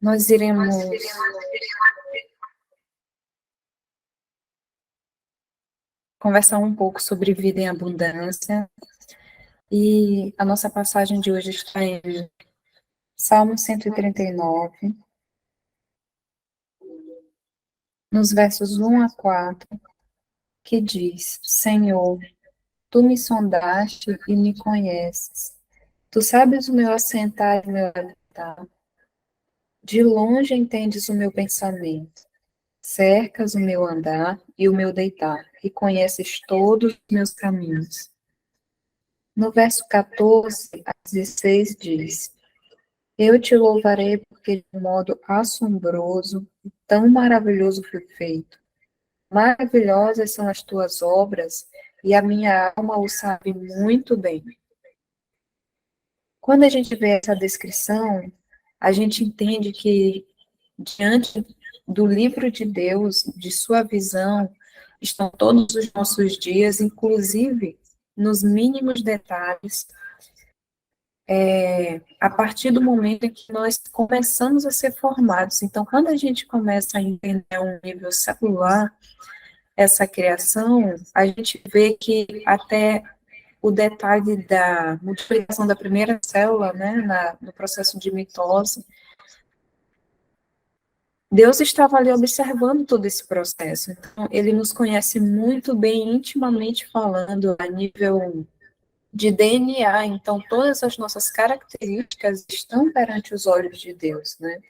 Nós iremos conversar um pouco sobre vida em abundância, e a nossa passagem de hoje está em Salmo 139, nos versos 1 a 4, que diz: Senhor, tu me sondaste e me conheces. Tu sabes o meu assentar e o meu habitar. De longe entendes o meu pensamento. Cercas o meu andar e o meu deitar, e conheces todos os meus caminhos. No verso 14 a 16 diz: Eu te louvarei porque de modo assombroso e tão maravilhoso fui feito. Maravilhosas são as tuas obras, e a minha alma o sabe muito bem. Quando a gente vê essa descrição, a gente entende que diante do livro de Deus, de sua visão, estão todos os nossos dias, inclusive nos mínimos detalhes, a partir do momento em que nós começamos a ser formados. Então, quando a gente começa a entender a um nível celular essa criação, a gente vê que até o detalhe da multiplicação da primeira célula, né, no processo de mitose, Deus estava ali observando todo esse processo. Então, ele nos conhece muito bem, intimamente falando, a nível de DNA. Então, todas as nossas características estão perante os olhos de Deus, né?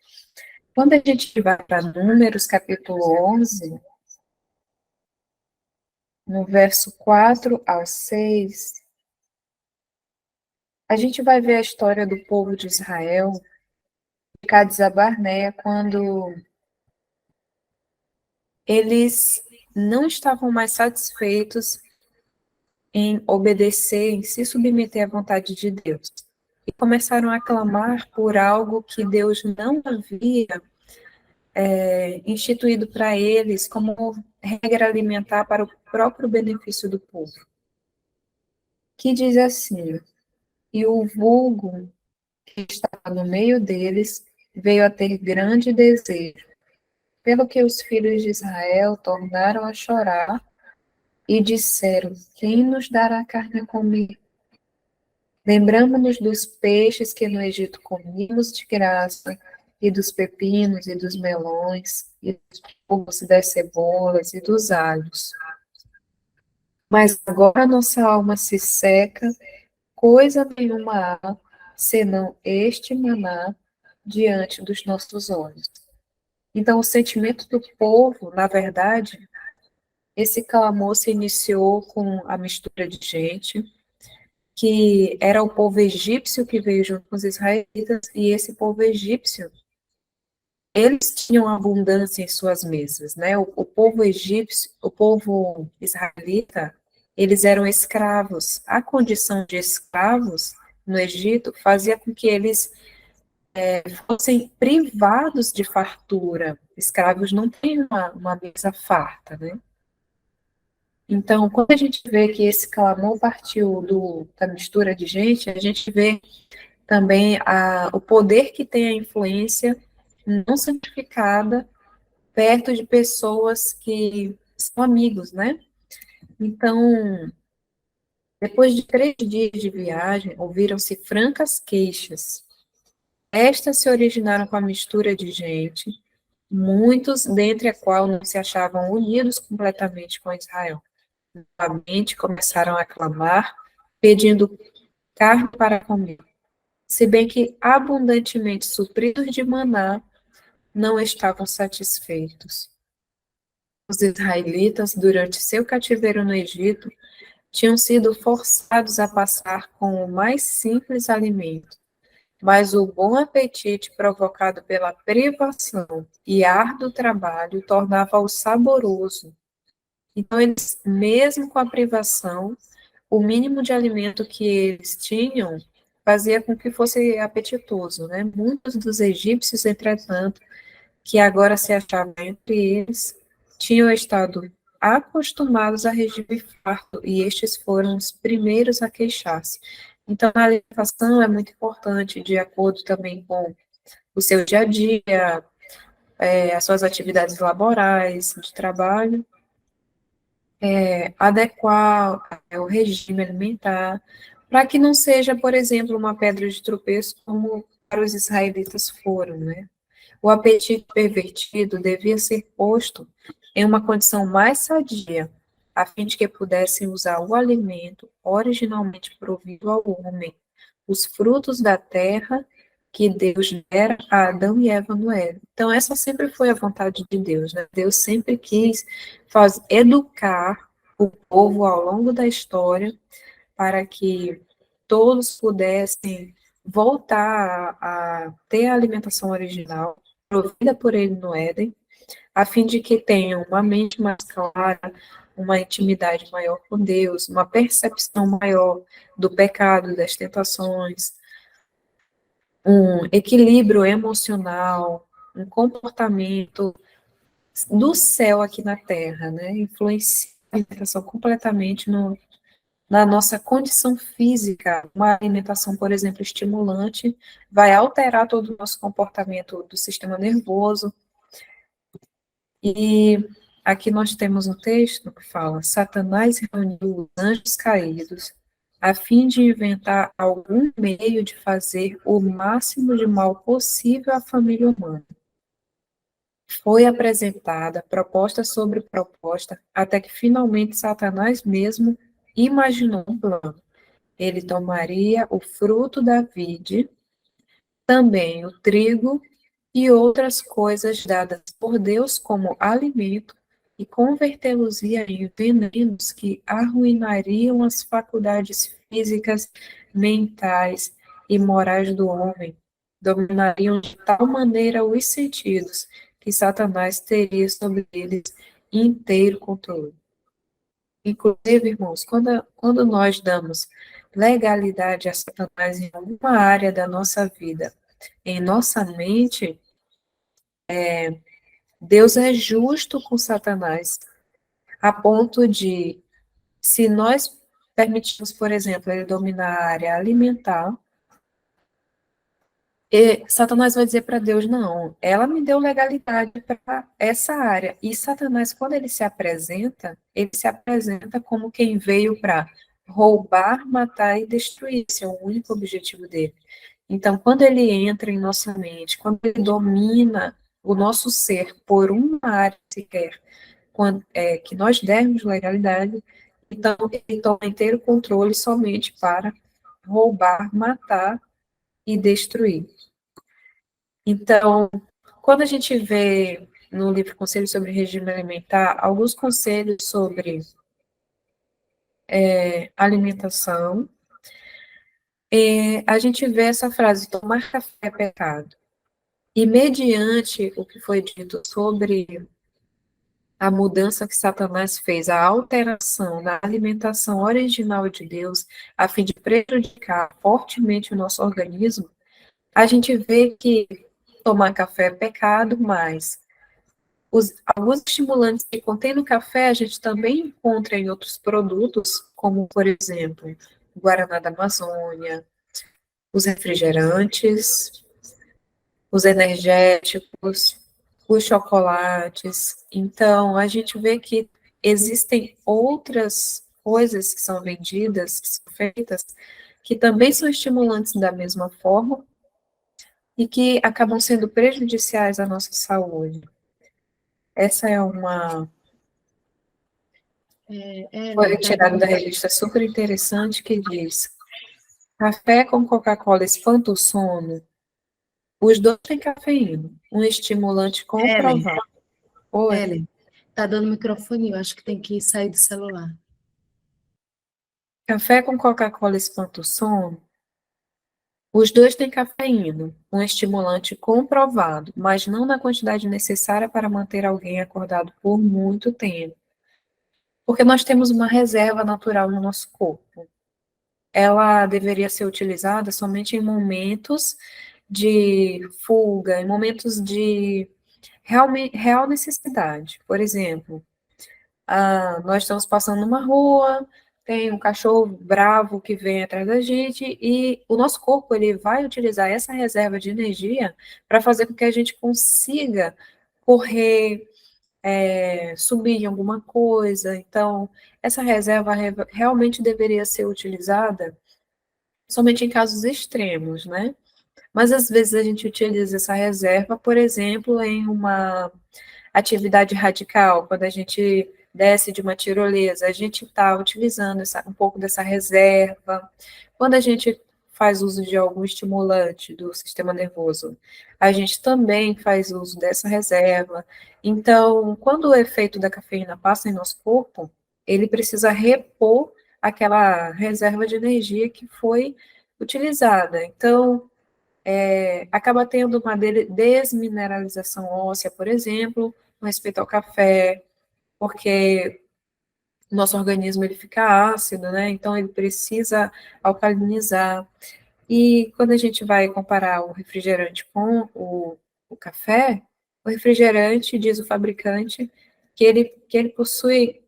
Quando a gente vai para Números, capítulo 11, no verso 4 ao 6, a gente vai ver a história do povo de Israel, de Cades a Barneia, quando eles não estavam mais satisfeitos em obedecer, em se submeter à vontade de Deus. E começaram a clamar por algo que Deus não havia instituído para eles como regra alimentar para o próprio benefício do povo. Que diz assim: E o vulgo que estava no meio deles veio a ter grande desejo, pelo que os filhos de Israel tornaram a chorar e disseram: Quem nos dará carne a comer? Lembramos-nos dos peixes que no Egito comíamos de graça, e dos pepinos, e dos melões, e dos povos, e das cebolas, e dos alhos. Mas agora nossa alma se seca, coisa nenhuma há, senão este maná diante dos nossos olhos. Então, o sentimento do povo, na verdade, esse clamor se iniciou com a mistura de gente, que era o povo egípcio que veio junto com os israelitas, e esse povo egípcio, eles tinham abundância em suas mesas, né? O povo egípcio, o povo israelita, eles eram escravos. A condição de escravos no Egito fazia com que eles fossem privados de fartura. Escravos não têm uma mesa farta, né? Então, quando a gente vê que esse clamor partiu da mistura de gente, a gente vê também o poder que tem a influência não santificada perto de pessoas que são amigos, né? Então, depois de 3 dias de viagem, ouviram-se francas queixas. Estas se originaram com a mistura de gente, muitos dentre a qual não se achavam unidos completamente com Israel. Novamente começaram a clamar, pedindo carne para comer. Se bem que abundantemente supridos de maná, não estavam satisfeitos. Os israelitas, durante seu cativeiro no Egito, tinham sido forçados a passar com o mais simples alimento, mas o bom apetite provocado pela privação e árduo trabalho tornava-o saboroso. Então, eles, mesmo com a privação, o mínimo de alimento que eles tinham fazia com que fosse apetitoso, né? Muitos dos egípcios, entretanto, que agora se achavam entre eles, tinham estado acostumados a regime farto, e estes foram os primeiros a queixar-se. Então, a alimentação é muito importante, de acordo também com o seu dia a dia, as suas atividades laborais, de trabalho, adequar o regime alimentar, para que não seja, por exemplo, uma pedra de tropeço como para os israelitas foram, né? O apetite pervertido devia ser posto em uma condição mais sadia, a fim de que pudessem usar o alimento originalmente provido ao homem, os frutos da terra que Deus dera a Adão e Eva no Éden. Então, essa sempre foi a vontade de Deus, né? Deus sempre quis educar o povo ao longo da história para que todos pudessem voltar a ter a alimentação original provida por ele no Éden, a fim de que tenham uma mente mais clara, uma intimidade maior com Deus, uma percepção maior do pecado, das tentações, um equilíbrio emocional, um comportamento do céu aqui na Terra, né? Influencia a alimentação completamente na nossa condição física. Uma alimentação, por exemplo, estimulante, vai alterar todo o nosso comportamento do sistema nervoso. E aqui nós temos um texto que fala: Satanás reuniu os anjos caídos a fim de inventar algum meio de fazer o máximo de mal possível à família humana. Foi apresentada proposta sobre proposta, até que finalmente Satanás mesmo imaginou um plano. Ele tomaria o fruto da vide, também o trigo e outras coisas dadas por Deus como alimento, e convertê-los-ia em venenos que arruinariam as faculdades físicas, mentais e morais do homem, dominariam de tal maneira os sentidos que Satanás teria sobre eles inteiro controle. Inclusive, irmãos, quando nós damos legalidade a Satanás em alguma área da nossa vida, em nossa mente, Deus é justo com Satanás, a ponto de, se nós permitirmos, por exemplo, ele dominar a área alimentar, e Satanás vai dizer para Deus: não, ela me deu legalidade para essa área. E Satanás, quando ele se apresenta como quem veio para roubar, matar e destruir. Esse é o único objetivo dele. Então, quando ele entra em nossa mente, quando ele domina o nosso ser por uma área sequer, que nós dermos legalidade, então ele toma inteiro controle somente para roubar, matar e destruir. Então, quando a gente vê no livro Conselhos sobre Regime Alimentar, alguns conselhos sobre alimentação, a gente vê essa frase: tomar café é pecado. E mediante o que foi dito sobre a mudança que Satanás fez, a alteração na alimentação original de Deus, a fim de prejudicar fortemente o nosso organismo, a gente vê que tomar café é pecado, mas alguns estimulantes que contém no café a gente também encontra em outros produtos, como, por exemplo, o Guaraná da Amazônia, os refrigerantes, os energéticos, os chocolates. Então, a gente vê que existem outras coisas que são vendidas, que são feitas, que também são estimulantes da mesma forma e que acabam sendo prejudiciais à nossa saúde. Essa é uma foi Ellen, tá retirada dando, da revista super interessante que diz: café com Coca-Cola espanta o sono. Os dois têm cafeína, um estimulante Ellen, comprovado. Oi. Ellen, tá dando microfone, eu acho que tem que sair do celular. Café com Coca-Cola espanta o sono. Os dois têm cafeína, um estimulante comprovado, mas não na quantidade necessária para manter alguém acordado por muito tempo. Porque nós temos uma reserva natural no nosso corpo. Ela deveria ser utilizada somente em momentos de fuga, em momentos de real necessidade. Por exemplo, nós estamos passando numa rua, tem um cachorro bravo que vem atrás da gente e o nosso corpo ele vai utilizar essa reserva de energia para fazer com que a gente consiga correr, subir em alguma coisa. Então, essa reserva realmente deveria ser utilizada somente em casos extremos, né? Mas às vezes a gente utiliza essa reserva, por exemplo, em uma atividade radical, quando a gente desce de uma tirolesa, a gente está utilizando um pouco dessa reserva. Quando a gente faz uso de algum estimulante do sistema nervoso, a gente também faz uso dessa reserva. Então, quando o efeito da cafeína passa em nosso corpo, ele precisa repor aquela reserva de energia que foi utilizada. Então, acaba tendo uma desmineralização óssea, por exemplo, com respeito ao café, porque o nosso organismo ele fica ácido, né? Então ele precisa alcalinizar. E quando a gente vai comparar o refrigerante com o café, o refrigerante, diz o fabricante, que ele possui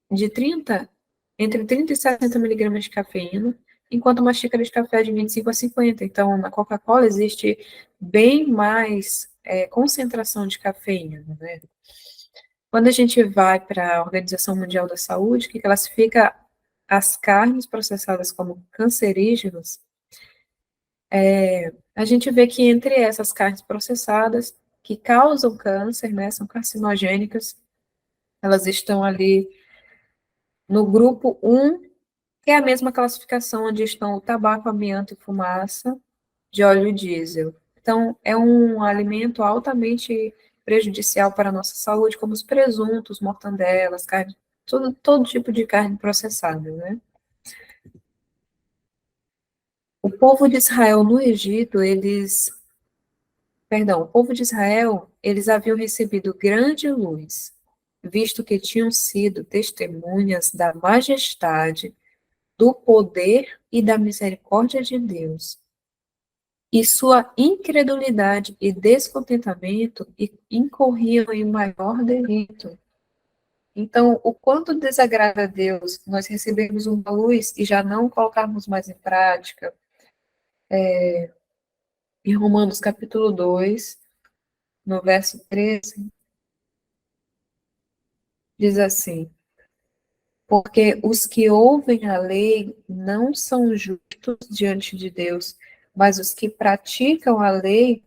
de 30, entre 30 e 60 miligramas de cafeína, enquanto uma xícara de café é de 25 a 50. Então, na Coca-Cola existe bem mais concentração de cafeína, né? Quando a gente vai para a Organização Mundial da Saúde, que classifica as carnes processadas como cancerígenas, a gente vê que entre essas carnes processadas que causam câncer, né, são carcinogênicas, elas estão ali no grupo 1, que é a mesma classificação onde estão o tabaco, amianto e fumaça de óleo diesel. Então, é um alimento altamente prejudicial para a nossa saúde, como os presuntos, mortandelas, carne, todo tipo de carne processada, né? O povo de Israel no Egito, o povo de Israel, eles haviam recebido grande luz, visto que tinham sido testemunhas da majestade, do poder e da misericórdia de Deus. E sua incredulidade e descontentamento incorriam em maior delito. Então, o quanto desagrada a Deus nós recebemos uma luz e já não colocarmos mais em prática. Em Romanos capítulo 2, no verso 13, diz assim: porque os que ouvem a lei não são justos diante de Deus, mas os que praticam a lei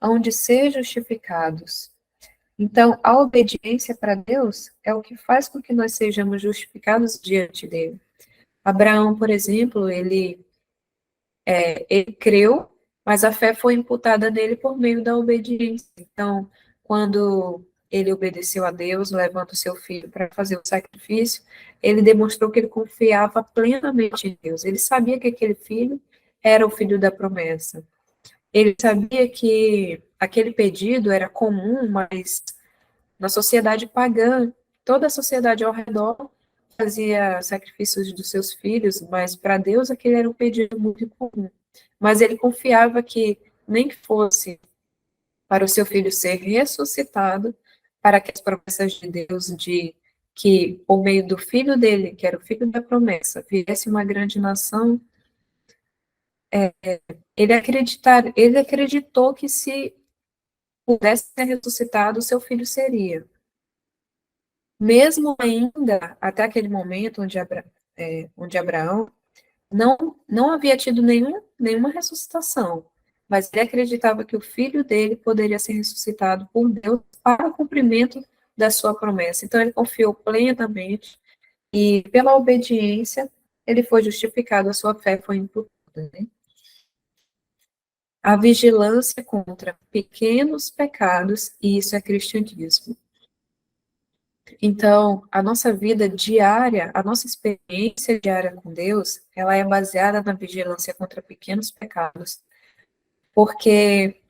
hão de ser justificados. Então, a obediência para Deus é o que faz com que nós sejamos justificados diante dele. Abraão, por exemplo, ele creu, mas a fé foi imputada nele por meio da obediência. Então, quando ele obedeceu a Deus, levando o seu filho para fazer o sacrifício, ele demonstrou que ele confiava plenamente em Deus. Ele sabia que aquele filho era o filho da promessa. Ele sabia que aquele pedido era comum, mas na sociedade pagã, toda a sociedade ao redor fazia sacrifícios dos seus filhos, mas para Deus aquele era um pedido muito comum. Mas ele confiava que nem que fosse para o seu filho ser ressuscitado, para que as promessas de Deus de que por meio do filho dele, que era o filho da promessa, viesse uma grande nação, ele acreditou que se pudesse ser ressuscitado, o seu filho seria. Mesmo ainda, até aquele momento onde Abraão não havia tido nenhuma ressuscitação, mas ele acreditava que o filho dele poderia ser ressuscitado por Deus para o cumprimento da sua promessa. Então, ele confiou plenamente e, pela obediência, ele foi justificado, a sua fé foi imputada, né? A vigilância contra pequenos pecados, e isso é cristianismo. Então, a nossa vida diária, a nossa experiência diária com Deus, ela é baseada na vigilância contra pequenos pecados, porque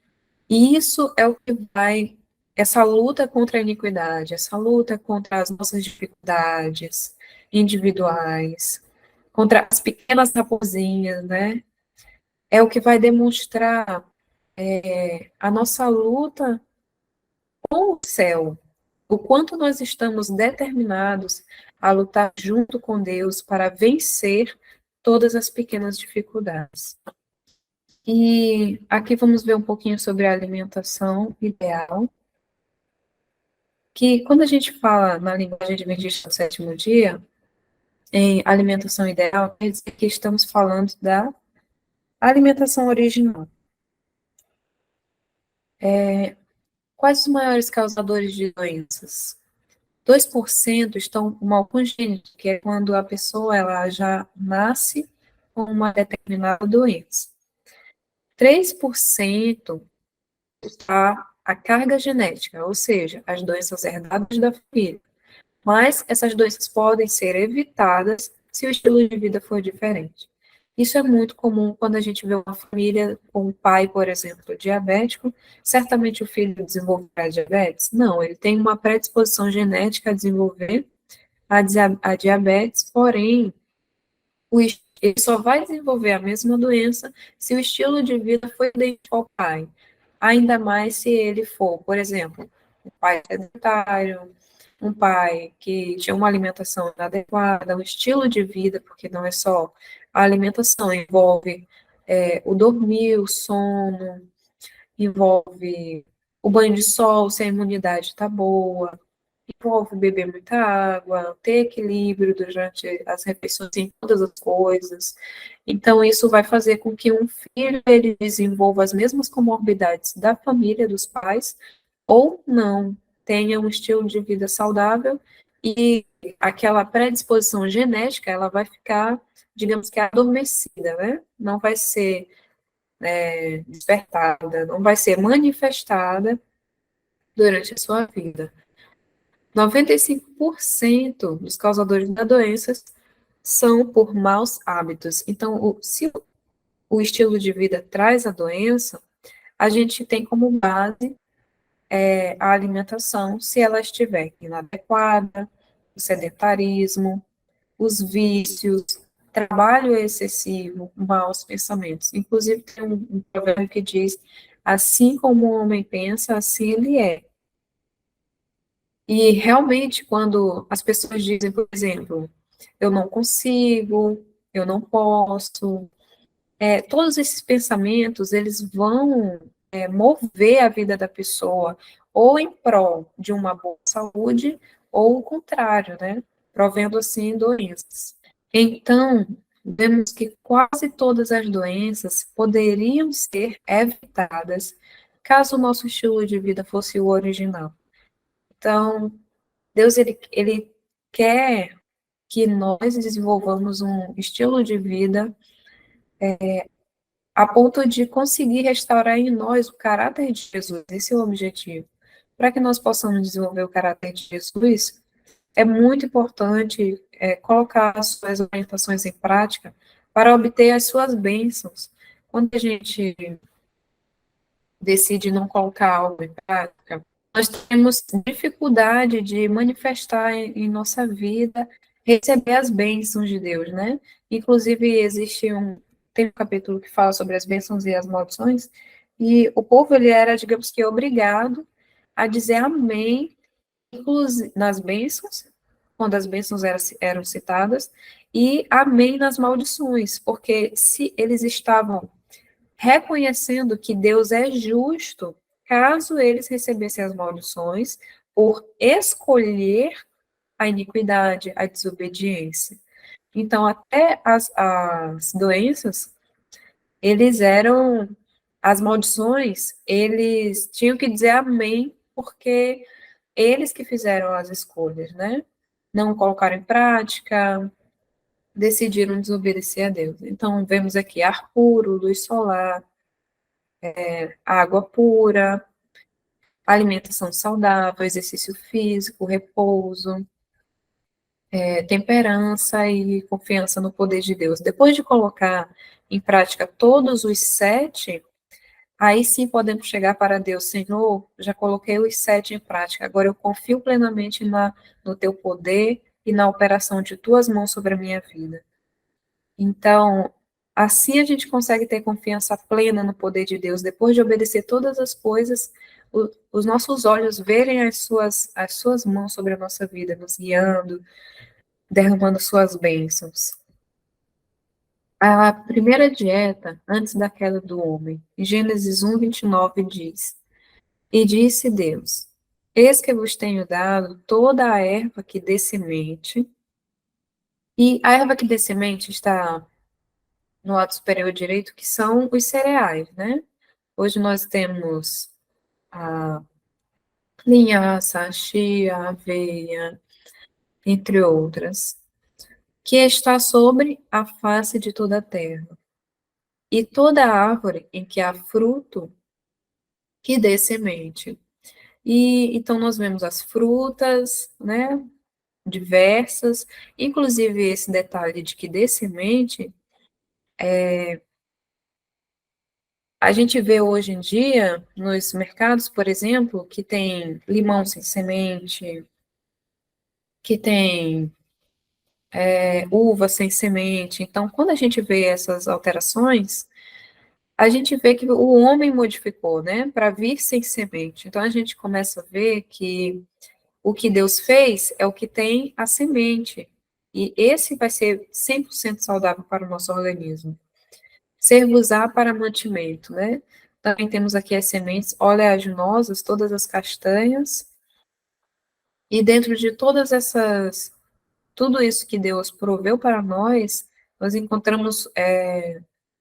isso é o que vai, essa luta contra a iniquidade, essa luta contra as nossas dificuldades individuais, contra as pequenas raposinhas, né? É o que vai demonstrar a nossa luta com o céu. o quanto nós estamos determinados a lutar junto com Deus para vencer todas as pequenas dificuldades. E aqui vamos ver um pouquinho sobre a alimentação ideal, que quando a gente fala na linguagem adventista do sétimo dia, em alimentação ideal, quer dizer que estamos falando da alimentação original. Quais os maiores causadores de doenças? 2% estão mal congênitos, que é quando a pessoa ela já nasce com uma determinada doença. 3% a carga genética, ou seja, as doenças herdadas da família. Mas essas doenças podem ser evitadas se o estilo de vida for diferente. Isso é muito comum quando a gente vê uma família com um pai, por exemplo, diabético. Certamente o filho desenvolverá diabetes? Não, ele tem uma predisposição genética a desenvolver a diabetes, porém, ele só vai desenvolver a mesma doença se o estilo de vida for idêntico ao pai. Ainda mais se ele for, por exemplo, um pai sedentário, um pai que tinha uma alimentação inadequada, um estilo de vida, porque não é só a alimentação, envolve o dormir, o sono, envolve o banho de sol, se a imunidade está boa, envolve beber muita água, ter equilíbrio durante as refeições em todas as coisas. Então, isso vai fazer com que um filho ele desenvolva as mesmas comorbidades da família, dos pais, ou não, tenha um estilo de vida saudável e aquela predisposição genética, ela vai ficar, digamos que adormecida, né? Não vai ser despertada, não vai ser manifestada durante a sua vida. 95% dos causadores da doença são por maus hábitos. Então, se o estilo de vida traz a doença, a gente tem como base a alimentação, se ela estiver inadequada, o sedentarismo, os vícios, trabalho excessivo, maus pensamentos. Inclusive, tem um provérbio que diz: assim como o homem pensa, assim ele é. E realmente, quando as pessoas dizem, por exemplo, eu não consigo, eu não posso, todos esses pensamentos, eles vão mover a vida da pessoa, ou em prol de uma boa saúde, ou o contrário, né? Provendo, assim, doenças. Então, vemos que quase todas as doenças poderiam ser evitadas caso o nosso estilo de vida fosse o original. Então, Deus, ele quer que nós desenvolvamos um estilo de vida a ponto de conseguir restaurar em nós o caráter de Jesus. Esse é o objetivo. Para que nós possamos desenvolver o caráter de Jesus, é muito importante colocar as suas orientações em prática para obter as suas bênçãos. Quando a gente decide não colocar algo em prática, nós temos dificuldade de manifestar em nossa vida, receber as bênçãos de Deus, né? Inclusive, tem um capítulo que fala sobre as bênçãos e as maldições, e o povo, ele era, digamos que, obrigado a dizer amém, inclusive nas bênçãos, quando as bênçãos eram citadas, e amém nas maldições, porque se eles estavam reconhecendo que Deus é justo, caso eles recebessem as maldições por escolher a iniquidade, a desobediência. Então, até as doenças, eles eram, as maldições, eles tinham que dizer amém, porque eles que fizeram as escolhas, né? Não colocaram em prática, decidiram desobedecer a Deus. Então, vemos aqui ar puro, luz solar, água pura, alimentação saudável, exercício físico, repouso, temperança e confiança no poder de Deus. Depois de colocar em prática todos os 7, aí sim podemos chegar para Deus, Senhor, já coloquei os 7 em prática, agora eu confio plenamente no teu poder e na operação de tuas mãos sobre a minha vida. Então, assim a gente consegue ter confiança plena no poder de Deus, depois de obedecer todas as coisas, os nossos olhos verem as suas mãos sobre a nossa vida, nos guiando, derramando suas bênçãos. A primeira dieta, antes da queda do homem, em Gênesis 1, 29, diz: E disse Deus: Eis que vos tenho dado toda a erva que dê semente. E a erva que dê semente está no lado superior direito, que são os cereais, né? Hoje nós temos a linhaça, a chia, a aveia, entre outras, que está sobre a face de toda a terra. E toda árvore em que há fruto, que dê semente. E então nós vemos as frutas, né, diversas, inclusive esse detalhe de que dê semente, a gente vê hoje em dia nos mercados, por exemplo, que tem limão sem semente, que tem uva sem semente. Então, quando a gente vê essas alterações, a gente vê que o homem modificou, né, para vir sem semente. Então, a gente começa a ver que o que Deus fez é o que tem a semente. E esse vai ser 100% saudável para o nosso organismo. Servos-á para mantimento, né? Também temos aqui as sementes oleaginosas, todas as castanhas. E dentro de todas essas, tudo isso que Deus proveu para nós, nós encontramos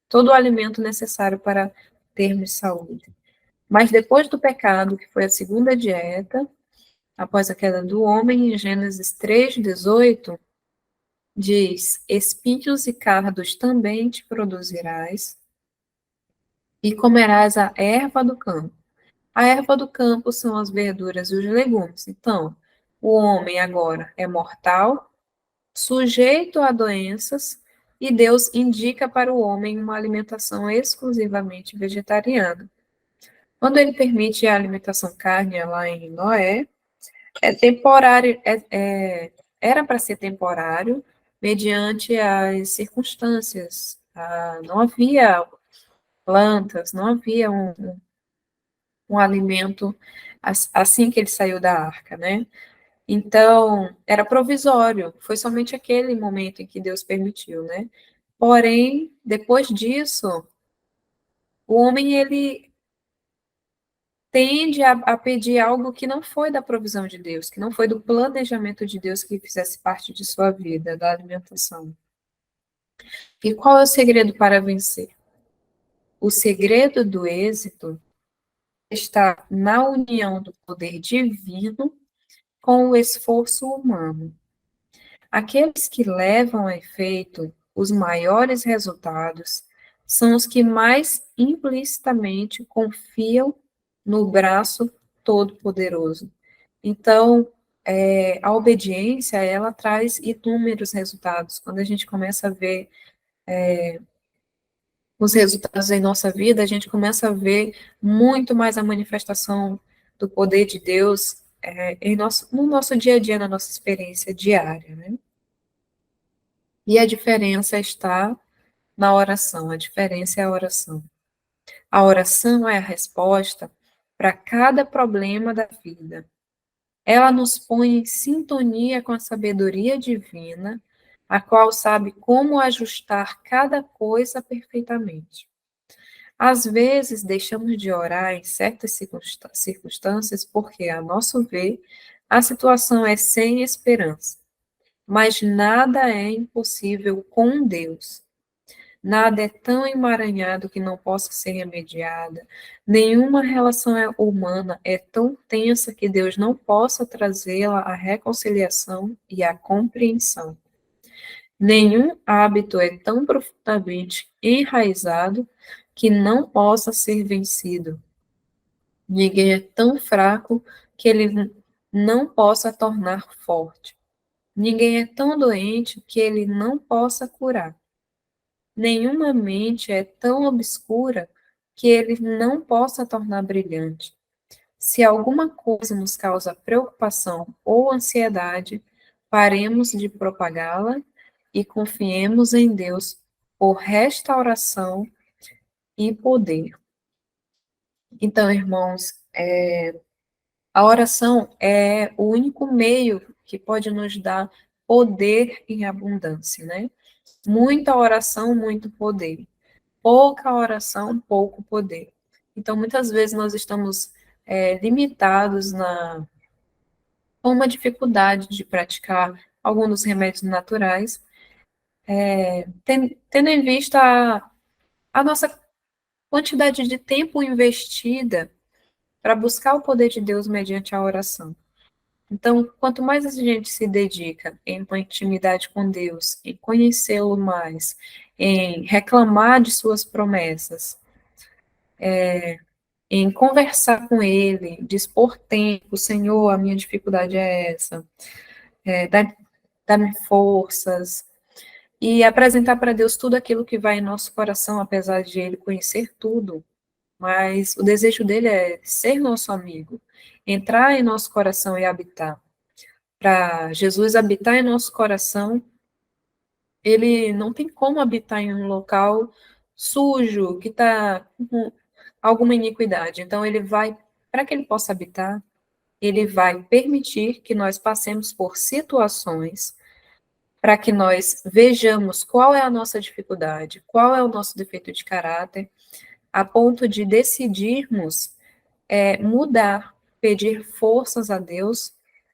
todo o alimento necessário para termos saúde. Mas depois do pecado, que foi a segunda dieta, após a queda do homem, em Gênesis 3:18, diz: Espinhos e cardos também te produzirás, e comerás a erva do campo. A erva do campo são as verduras e os legumes. Então, o homem agora é mortal, sujeito a doenças, e Deus indica para o homem uma alimentação exclusivamente vegetariana. Quando ele permite a alimentação carne lá em Noé, é temporário, era para ser temporário, mediante as circunstâncias. Não havia plantas, não havia um alimento assim que ele saiu da arca, né? Então, era provisório, foi somente aquele momento em que Deus permitiu, né? Porém, depois disso, o homem, ele tende a pedir algo que não foi da provisão de Deus, que não foi do planejamento de Deus que fizesse parte de sua vida, da alimentação. E qual é o segredo para vencer? O segredo do êxito está na união do poder divino com o esforço humano. Aqueles que levam a efeito os maiores resultados são os que mais implicitamente confiam no braço todo-poderoso. Então, a obediência, ela traz inúmeros resultados. Quando a gente começa a ver os resultados em nossa vida, a gente começa a ver muito mais a manifestação do poder de Deus no nosso dia a dia, na nossa experiência diária, né? E a diferença está na oração, a diferença é a oração. A oração é a resposta para cada problema da vida. Ela nos põe em sintonia com a sabedoria divina, a qual sabe como ajustar cada coisa perfeitamente. Às vezes, deixamos de orar em certas circunstâncias porque, a nosso ver, a situação é sem esperança. Mas nada é impossível com Deus. Nada é tão emaranhado que não possa ser remediada. Nenhuma relação humana é tão tensa que Deus não possa trazê-la à reconciliação e à compreensão. Nenhum hábito é tão profundamente enraizado que não possa ser vencido. Ninguém é tão fraco que ele não possa tornar forte. Ninguém é tão doente que ele não possa curar. Nenhuma mente é tão obscura que ele não possa tornar brilhante. Se alguma coisa nos causa preocupação ou ansiedade, paremos de propagá-la e confiemos em Deus por restauração e poder. Então, irmãos, A oração é o único meio que pode nos dar poder em abundância, né? Muita oração, muito poder. Pouca oração, pouco poder. Então, muitas vezes nós estamos limitados com uma dificuldade de praticar alguns dos remédios naturais, tendo em vista a nossa quantidade de tempo investida para buscar o poder de Deus mediante a oração. Então, quanto mais a gente se dedica em uma intimidade com Deus, em conhecê-lo mais, em reclamar de suas promessas, em conversar com Ele, dispor tempo, Senhor, a minha dificuldade é essa, dá-me forças, e apresentar para Deus tudo aquilo que vai em nosso coração, apesar de Ele conhecer tudo, mas o desejo dele é ser nosso amigo, entrar em nosso coração e habitar. Para Jesus habitar em nosso coração, ele não tem como habitar em um local sujo, que está com alguma iniquidade. Então, ele vai, para que ele possa habitar, ele vai permitir que nós passemos por situações para que nós vejamos qual é a nossa dificuldade, qual é o nosso defeito de caráter, a ponto de decidirmos mudar, pedir forças a Deus,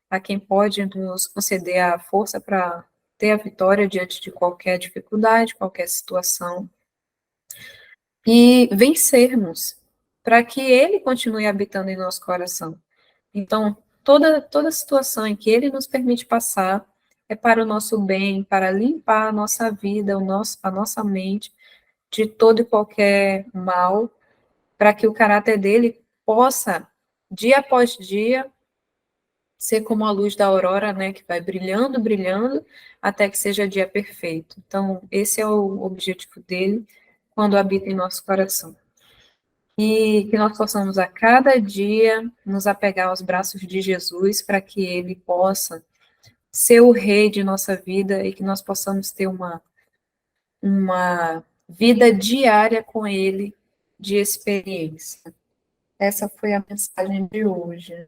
a quem pode nos conceder a força para ter a vitória diante de qualquer dificuldade, qualquer situação, e vencermos, para que Ele continue habitando em nosso coração. Então, toda situação em que Ele nos permite passar é para o nosso bem, para limpar a nossa vida, a nossa mente de todo e qualquer mal, para que o caráter dele possa, dia após dia, ser como a luz da aurora, né, que vai brilhando, brilhando, até que seja dia perfeito. Então, esse é o objetivo dele quando habita em nosso coração. E que nós possamos a cada dia nos apegar aos braços de Jesus para que ele possa ser o rei de nossa vida e que nós possamos ter uma vida diária com ele de experiência. Essa foi a mensagem de hoje.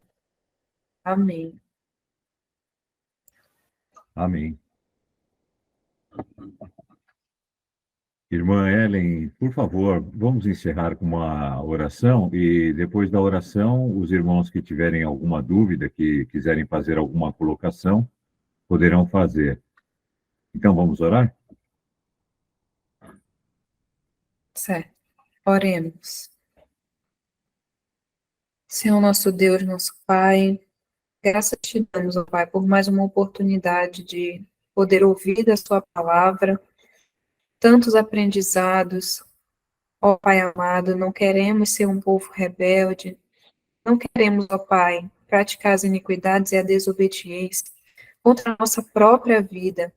Amém. Amém. Irmã Ellen, por favor, vamos encerrar com uma oração e depois da oração, os irmãos que tiverem alguma dúvida, que quiserem fazer alguma colocação, poderão fazer. Então, vamos orar? Certo. Oremos. Senhor nosso Deus, nosso Pai, graças te damos, ó Pai, por mais uma oportunidade de poder ouvir a Sua palavra, tantos aprendizados, ó Pai amado, não queremos ser um povo rebelde, não queremos, ó Pai, praticar as iniquidades e a desobediência contra a nossa própria vida.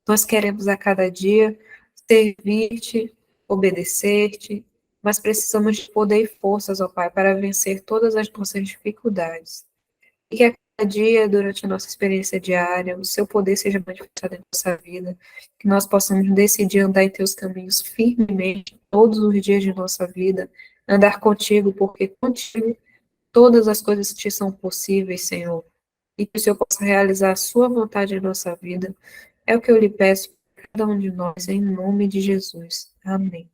Nós queremos a cada dia servir-te, obedecer-te, mas precisamos de poder e forças, ó Pai, para vencer todas as nossas dificuldades. E que a cada dia, durante a nossa experiência diária, o seu poder seja manifestado em nossa vida, que nós possamos decidir andar em teus caminhos firmemente, todos os dias de nossa vida, andar contigo, porque contigo todas as coisas te são possíveis, Senhor, e que o Senhor possa realizar a sua vontade em nossa vida. É o que eu lhe peço para cada um de nós, em nome de Jesus. Amém.